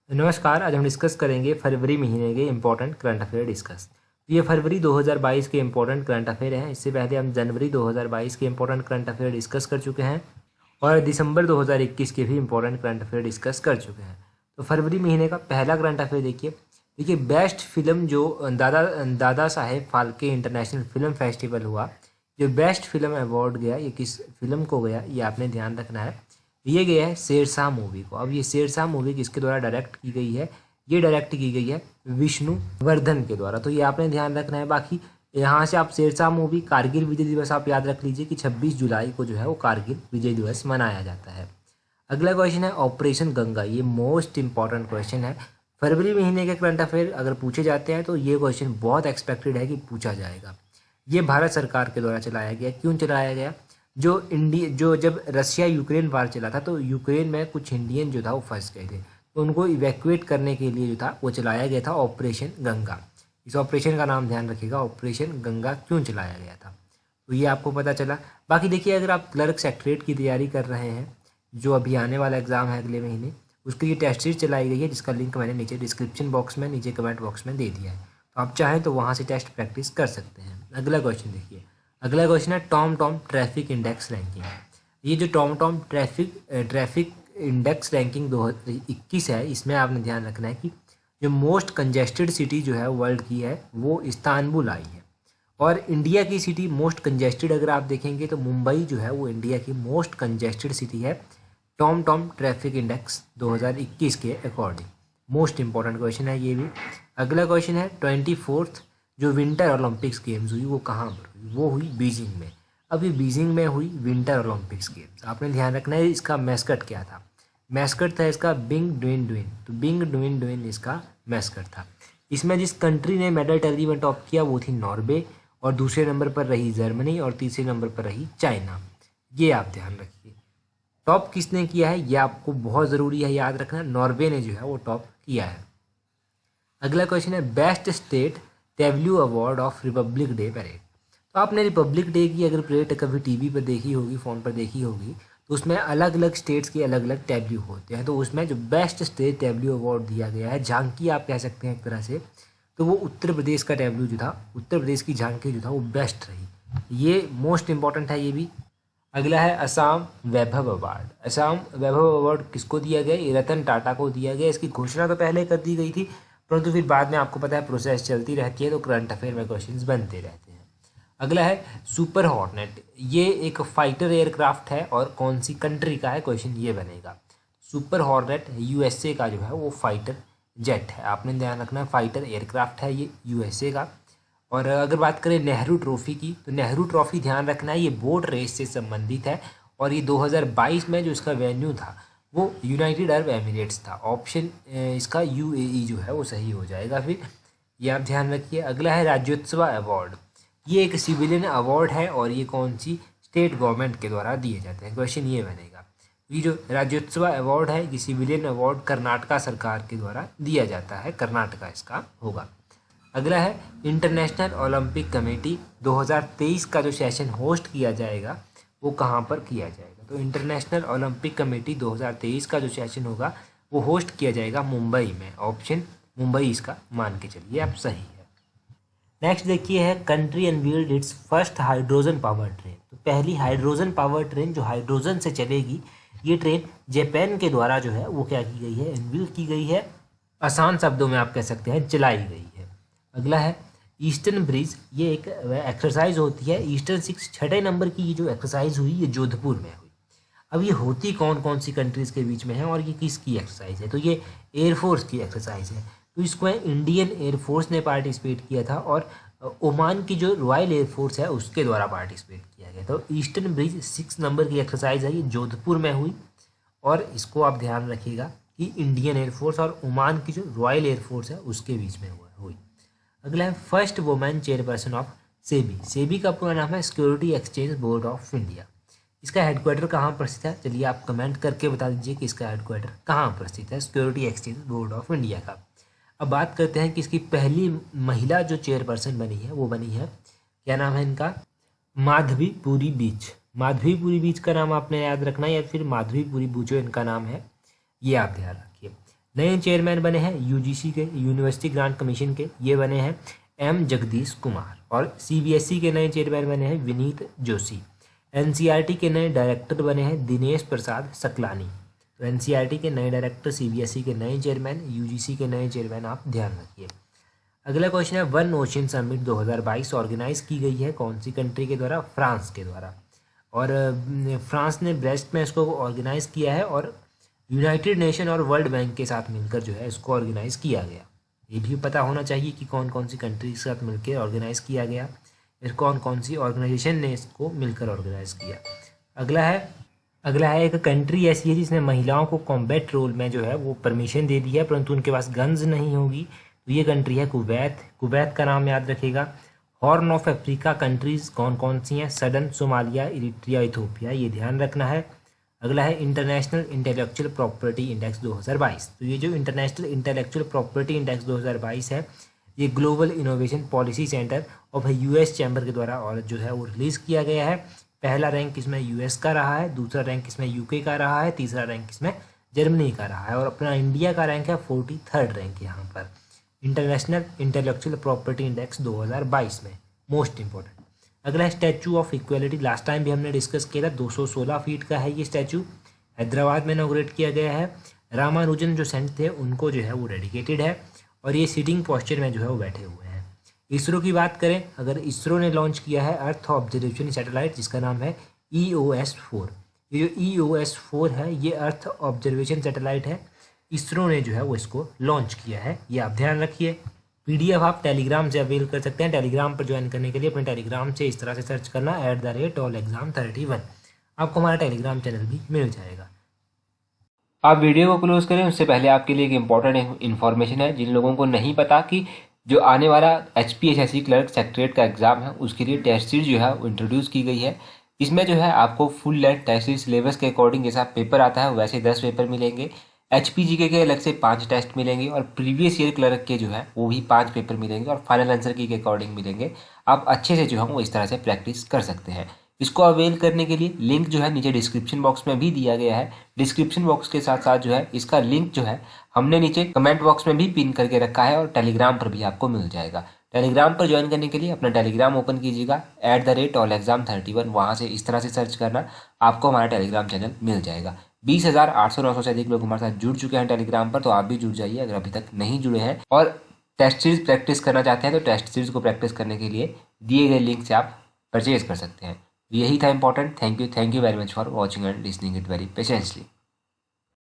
नमस्कार। आज हम डिस्कस करेंगे फरवरी महीने के इम्पोर्टेंट करंट अफेयर डिस्कस। तो ये फरवरी 2022 के इम्पोर्टेंट करंट अफेयर हैं। इससे पहले हम जनवरी 2022 के इम्पोर्टेंट करंट अफेयर डिस्कस कर चुके हैं और दिसंबर 2021 के भी इम्पोर्टेंट करंट अफेयर डिस्कस कर चुके हैं। तो फरवरी महीने का पहला करंट अफेयर देखिए बेस्ट फिल्म जो Dada Saheb Phalke international film festival हुआ, जो बेस्ट फिल्म अवार्ड गया ये किस फिल्म को गया, ये आपने ध्यान रखना है। ये गया है शेरशाह मूवी को। अब ये शेरशाह मूवी किसके द्वारा डायरेक्ट की गई है? ये डायरेक्ट की गई है विष्णु वर्धन के द्वारा। तो ये आपने ध्यान रखना है। बाकी यहाँ से आप शेरशाह मूवी, कारगिल विजय दिवस आप याद रख लीजिए कि 26 जुलाई को जो है वो कारगिल विजय दिवस मनाया जाता है। अगला क्वेश्चन है ऑपरेशन गंगा। ये मोस्ट इंपॉर्टेंट क्वेश्चन है। फरवरी महीने के करंट अफेयर अगर पूछे जाते हैं तो ये क्वेश्चन बहुत एक्सपेक्टेड है कि पूछा जाएगा। ये भारत सरकार के द्वारा चलाया गया। क्यों चलाया गया? जो जब रशिया यूक्रेन वार चला था तो यूक्रेन में कुछ इंडियन जो था वो फंस गए थे, तो उनको इवैक्यूएट करने के लिए जो था वो चलाया गया था ऑपरेशन गंगा। इस ऑपरेशन का नाम ध्यान रखिएगा, ऑपरेशन गंगा क्यों चलाया गया था, तो ये आपको पता चला। बाकी देखिए, अगर आप क्लर्क सेक्रेटरीट की तैयारी कर रहे हैं, जो अभी आने वाला एग्ज़ाम है अगले महीने, उसके लिए टेस्ट सीरीज चलाई गई है, जिसका लिंक मैंने नीचे डिस्क्रिप्शन बॉक्स में, नीचे कमेंट बॉक्स में दे दिया है। तो आप चाहें तो वहाँ से टेस्ट प्रैक्टिस कर सकते हैं। अगला क्वेश्चन देखिए। अगला क्वेश्चन है Tom Tom traffic index ranking. ये जो Tom Tom traffic index ranking 2021 है, इसमें आपने ध्यान रखना है कि जो मोस्ट कंजेस्टेड सिटी जो है वर्ल्ड की है वो इस्तांबुल आई है। और इंडिया की सिटी मोस्ट कंजेस्टेड अगर आप देखेंगे तो मुंबई जो है वो इंडिया की मोस्ट कंजेस्टेड सिटी है टॉम टॉम ट्रैफिक इंडेक्स 2021 के अकॉर्डिंग। मोस्ट इंपॉर्टेंट क्वेश्चन है ये भी। अगला क्वेश्चन है 24th जो विंटर ओलंपिक्स गेम्स हुई वो कहाँ पर हुई? वो हुई बीजिंग में। अभी बीजिंग में हुई विंटर ओलंपिक्स गेम्स। आपने ध्यान रखना है इसका मैस्कट क्या था। मैस्कट था इसका बिंग ड्विन ड्विन। तो बिंग ड्विन ड्विन इसका मैस्कट था। इसमें जिस कंट्री ने मेडल टैली में टॉप किया वो थी नॉर्वे, और दूसरे नंबर पर रही जर्मनी, और तीसरे नंबर पर रही चाइना। ये आप ध्यान रखिए। टॉप किसने किया है ये आपको बहुत ज़रूरी है याद रखना। नॉर्वे ने जो है वो टॉप किया है। अगला क्वेश्चन है best state Tableau award of Republic day parade. तो आपने रिपब्लिक डे की अगर परेड कभी टीवी पर देखी होगी, फ़ोन पर देखी होगी, तो उसमें अलग अलग स्टेट्स के अलग अलग टेब्ल्यू होते हैं। तो उसमें जो बेस्ट स्टेट टेब्ल्यू अवार्ड दिया गया है, झांकी आप कह सकते हैं एक तरह से, तो वो उत्तर प्रदेश का टेब्ल्यू जो था, उत्तर प्रदेश की झांकी जो था वो बेस्ट रही। ये मोस्ट इंपॉर्टेंट है ये भी। अगला है असम वैभव अवार्ड। असम वैभव अवार्ड किसको दिया गया? ये रतन टाटा को दिया गया। इसकी घोषणा तो पहले कर दी गई थी, परंतु फिर बाद में आपको पता है प्रोसेस चलती रहती है, तो करंट अफेयर में क्वेश्चंस बनते रहते हैं। अगला है सुपर हॉर्नेट। ये एक फाइटर एयरक्राफ्ट है और कौन सी कंट्री का है, क्वेश्चन ये बनेगा। सुपर हॉर्नेट यूएसए का जो है वो फाइटर जेट है। आपने ध्यान रखना है फाइटर एयरक्राफ्ट है ये यूएसए का। और अगर बात करें नेहरू ट्रॉफी की, तो नेहरू ट्रॉफी ध्यान रखना है ये बोट रेस से संबंधित है, और ये 2022 में जो इसका वेन्यू था वो यूनाइटेड अरब एमिरेट्स था। ऑप्शन इसका यूएई जो है वो सही हो जाएगा। फिर ये आप ध्यान रखिए। अगला है राज्योत्सव अवार्ड। ये एक सिविलियन अवार्ड है और ये कौन सी स्टेट गवर्नमेंट के द्वारा दिए जाते हैं, क्वेश्चन ये बनेगा। ये जो राज्योत्सव अवार्ड है ये सिविलियन अवार्ड कर्नाटका सरकार के द्वारा दिया जाता है, कर्नाटका इसका होगा। अगला है इंटरनेशनल ओलंपिक कमेटी 2023 का जो सेशन होस्ट किया जाएगा वो कहाँ पर किया जाएगा? तो इंटरनेशनल ओलंपिक कमेटी 2023 का जो सेशन होगा वो होस्ट किया जाएगा मुंबई में। ऑप्शन मुंबई इसका मान के चलिए आप सही है। नेक्स्ट देखिए है country unveiled it's first hydrogen power train. तो पहली हाइड्रोजन पावर ट्रेन जो हाइड्रोजन से चलेगी, ये ट्रेन जापान के द्वारा जो है वो क्या की गई है? अनवील की गई है। आसान शब्दों में आप कह सकते हैं चलाई गई है। अगला है ईस्टर्न ब्रिज। ये एक एक्सरसाइज होती है ईस्टर्न 6 छठे नंबर की। ये जो एक्सरसाइज हुई ये जोधपुर में हुई। अब ये होती कौन कौन सी कंट्रीज़ के बीच में है और ये किसकी एक्सरसाइज है? तो ये एयरफोर्स की एक्सरसाइज है। तो इसको इंडियन एयरफोर्स ने पार्टिसिपेट किया था और ओमान की जो रॉयल एयरफोर्स है उसके द्वारा पार्टिसिपेट किया गया। तो ईस्टर्न ब्रिज 6 नंबर की एक्सरसाइज है, ये जोधपुर में हुई। और इसको आप ध्यान रखिएगा कि इंडियन एयरफोर्स और ओमान की जो रॉयल एयरफोर्स है उसके बीच में हुई। अगला है first women chairperson of SEBI. SEBI का पूरा नाम है security exchange board of India. इसका हेडक्वार्टर कहाँ पर स्थित है? चलिए आप कमेंट करके बता दीजिए कि इसका हेडक्वार्टर कहाँ पर स्थित है security exchange board of India का। अब बात करते हैं कि इसकी पहली महिला जो चेयरपर्सन बनी है वो बनी है, क्या नाम है इनका? माधवीपुरी बीच। माधवीपुरी बीच का नाम आपने याद रखना है, या फिर माधवीपुरी बूचो इनका नाम है, ये आप ध्यान रखिए। नए चेयरमैन बने हैं यूजीसी के, यूनिवर्सिटी ग्रांट कमीशन के, ये बने हैं एम जगदीश कुमार। और सीबीएसई के नए चेयरमैन बने हैं विनीत जोशी। एनसीईआरटी के नए डायरेक्टर बने हैं दिनेश प्रसाद सकलानी। तो एनसीईआरटी के नए डायरेक्टर, सीबीएसई के नए चेयरमैन, यूजीसी के नए चेयरमैन आप ध्यान रखिए। अगला क्वेश्चन है, वन ओशन समिट 2022 ऑर्गेनाइज की गई है कौन सी कंट्री के द्वारा? फ्रांस के द्वारा। और फ्रांस ने ब्रेस्ट में इसको ऑर्गेनाइज किया है और यूनाइटेड नेशन और वर्ल्ड बैंक के साथ मिलकर जो है इसको ऑर्गेनाइज किया गया। ये भी पता होना चाहिए कि कौन कौन सी कंट्री के साथ मिलकर ऑर्गेनाइज किया गया, फिर कौन कौन सी ऑर्गेनाइजेशन ने इसको मिलकर ऑर्गेनाइज किया। अगला है एक कंट्री ऐसी है जिसने महिलाओं को कॉम्बैट रोल में जो है वो परमिशन दे दी है परंतु उनके पास गन्स नहीं होगी, तो ये कंट्री है कुवैत। कुवैत का नाम याद रखिएगा। हॉर्न ऑफ अफ्रीका कंट्रीज कौन कौन सी हैं? सडन, सोमालिया, इरिट्रिया, इथोपिया, ये ध्यान रखना है। अगला है इंटरनेशनल इंटेलेक्चुअल प्रॉपर्टी इंडेक्स 2022। तो ये जो इंटरनेशनल इंटेलेक्चुअल प्रॉपर्टी इंडेक्स 2022 है, ये global innovation policy centre of US chamber के द्वारा और जो है वो रिलीज़ किया गया है। पहला रैंक इसमें यूएस का रहा है, दूसरा रैंक इसमें यूके का रहा है, तीसरा रैंक इसमें जर्मनी का रहा है और अपना इंडिया का रैंक है 43rd रैंक यहाँ पर इंटरनेशनल इंटेलेक्चुअल प्रॉपर्टी इंडेक्स 2022 में, मोस्ट इंपॉर्टेंट। अगला statue of equality, last time भी हमने डिस्कस किया था, 216 फीट का है ये स्टैचू, हैदराबाद में इनॉग्रेट किया गया है। रामानुजन जो सेंट थे उनको जो है वो डेडिकेटेड है और ये सीटिंग पोस्चर में जो है वो बैठे हुए हैं। इसरो की बात करें, अगर इसरो ने लॉन्च किया है अर्थ ऑब्जर्वेशन सैटेलाइट जिसका नाम है EOS-4। ये जो EOS-4 है ये अर्थ ऑब्जर्वेशन सैटेलाइट है, इसरो ने जो है वो इसको लॉन्च किया है, ये आप ध्यान रखिए। PDF आप टेलीग्राम से अवेल कर सकते हैं। टेलीग्राम पर ज्वाइन करने के लिए अपने टेलीग्राम से इस तरह से सर्च करना @allexam31, आपको हमारा टेलीग्राम चैनल भी मिल जाएगा। आप वीडियो को क्लोज करें उससे पहले आपके लिए एक इम्पॉर्टेंट इन्फॉर्मेशन है। जिन लोगों को नहीं पता कि जो आने वाला HPSSC क्लर्क सेक्रेटरीट का एग्जाम है उसके लिए टेस्ट सीरीज जो है वो इंट्रोड्यूस की गई है। इसमें जो है आपको full length test series syllabus के अकॉर्डिंग जैसा पेपर आता है वैसे 10 पेपर मिलेंगे। HPGK के अलग से 5 टेस्ट मिलेंगे और प्रीवियस ईयर क्लर्क के जो है वो भी 5 पेपर मिलेंगे और फाइनल आंसर की के अकॉर्डिंग मिलेंगे। आप अच्छे से जो है वो इस तरह से प्रैक्टिस कर सकते हैं। इसको अवेल करने के लिए लिंक जो है नीचे डिस्क्रिप्शन बॉक्स में भी दिया गया है। डिस्क्रिप्शन बॉक्स के साथ साथ जो है इसका लिंक जो है हमने नीचे कमेंट बॉक्स में भी पिन करके रखा है और टेलीग्राम पर भी आपको मिल जाएगा। टेलीग्राम पर ज्वाइन करने के लिए अपना टेलीग्राम ओपन कीजिएगा @allexam31, वहाँ से इस तरह से सर्च करना, आपको हमारा टेलीग्राम चैनल मिल जाएगा। 20,800-900 से अधिक लोग हमारे साथ जुड़ चुके हैं टेलीग्राम पर, तो आप भी जुड़ जाइए अगर अभी तक नहीं जुड़े हैं और टेस्ट सीरीज प्रैक्टिस करना चाहते हैं तो टेस्ट सीरीज को प्रैक्टिस करने के लिए दिए गए लिंक से आप परचेज कर सकते हैं। यही था important. Thank you very much for watching and listening it very patiently.